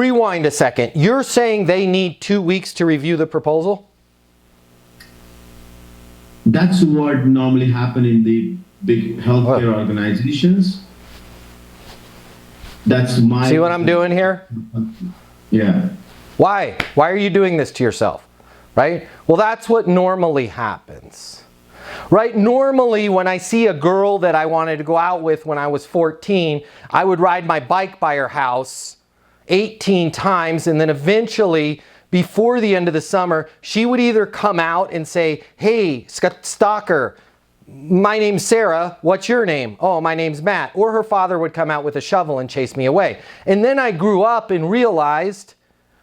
Rewind a second. You're saying they need 2 weeks to review the proposal? That's what normally happen in the big healthcare organizations. That's my... See what I'm doing here? Yeah. Why? Why are you doing this to yourself? Right? Well, that's what normally happens. Right? Normally, when I see a girl that I wanted to go out with when I was 14, I would ride my bike by her house 18 times, and then eventually, before the end of the summer, she would either come out and say, "Hey, stalker, my name's Sarah, what's your name?" "Oh, my name's Matt." Or her father would come out with a shovel and chase me away. And then I grew up and realized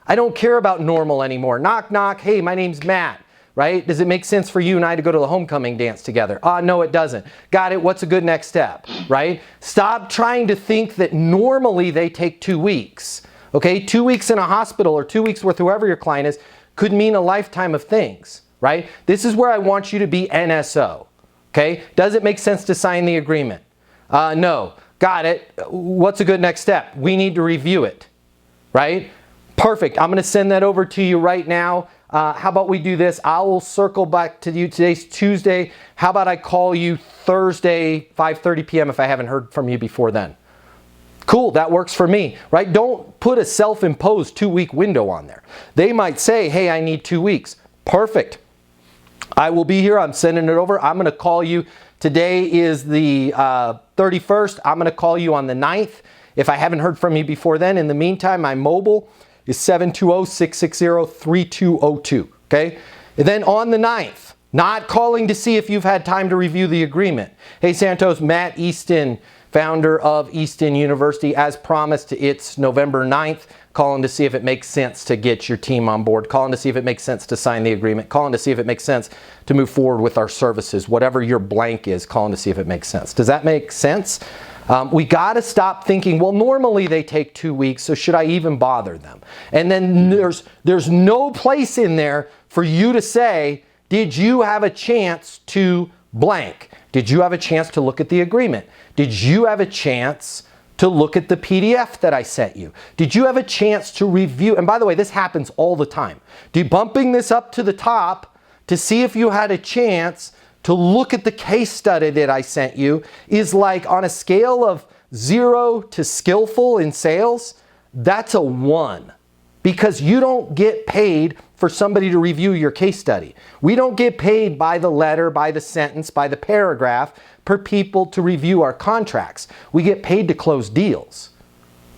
I don't care about normal anymore. Knock, knock, "Hey, my name's Matt." Right? Does it make sense for you and I to go to the homecoming dance together? No, it doesn't. Got it. What's a good next step? Right? Stop trying to think that normally they take 2 weeks. Okay? 2 weeks in a hospital or 2 weeks with whoever your client is could mean a lifetime of things. Right? This is where I want you to be NSO. Okay? Does it make sense to sign the agreement? No. Got it. What's a good next step? We need to review it. Right? Perfect. I'm going to send that over to you right now. How about we do this? I will circle back to you. Today's Tuesday. How about I call you Thursday, 5:30 p.m. if I haven't heard from you before then? Cool, that works for me, right? Don't put a self-imposed 2-week window on there. They might say, "Hey, I need 2 weeks." Perfect. I will be here. I'm sending it over. I'm going to call you. Today is the 31st. I'm going to call you on the 9th. If I haven't heard from you before then, in the meantime, my mobile is 720-660-3202, okay? And then on the 9th, not calling to see if you've had time to review the agreement. "Hey Santos, Matt Easton, founder of Easton University. As promised, it's November 9th. Calling to see if it makes sense to get your team on board. Calling to see if it makes sense to sign the agreement. Calling to see if it makes sense to move forward with our services." Whatever your blank is, calling to see if it makes sense. Does that make sense? We got to stop thinking, well, normally they take 2 weeks, so should I even bother them? And then there's no place in there for you to say, did you have a chance to blank? Did you have a chance to look at the agreement? Did you have a chance to look at the PDF that I sent you? Did you have a chance to review? And by the way, this happens all the time. Bumping this up to the top to see if you had a chance to look at the case study that I sent you is like, on a scale of 0 to skillful in sales, that's a 1. Because you don't get paid for somebody to review your case study. We don't get paid by the letter, by the sentence, by the paragraph per people to review our contracts. We get paid to close deals.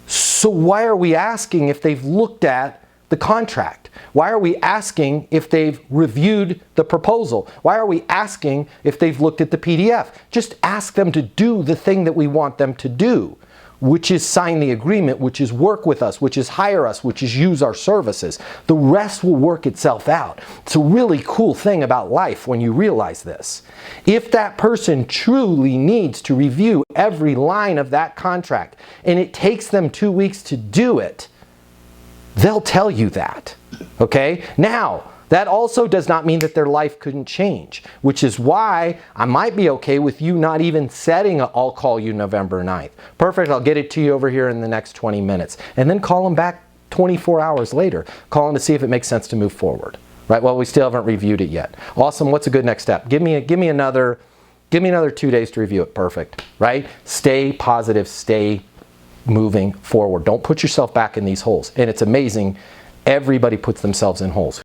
So why are we asking if they've looked at the contract? Why are we asking if they've reviewed the proposal? Why are we asking if they've looked at the PDF? Just ask them to do the thing that we want them to do, which is sign the agreement, which is work with us, which is hire us, which is use our services. The rest will work itself out. It's a really cool thing about life when you realize this. If that person truly needs to review every line of that contract and it takes them 2 weeks to do it, they'll tell you that, okay? Now, that also does not mean that their life couldn't change, which is why I might be okay with you not even setting a "I'll call you November 9th. Perfect, I'll get it to you over here in the next 20 minutes. And then call them back 24 hours later, calling to see if it makes sense to move forward, right? Well, we still haven't reviewed it yet. Awesome, what's a good next step? Give me another 2 days to review it. Perfect, right? Stay positive, stay moving forward. Don't put yourself back in these holes. And it's amazing, everybody puts themselves in holes.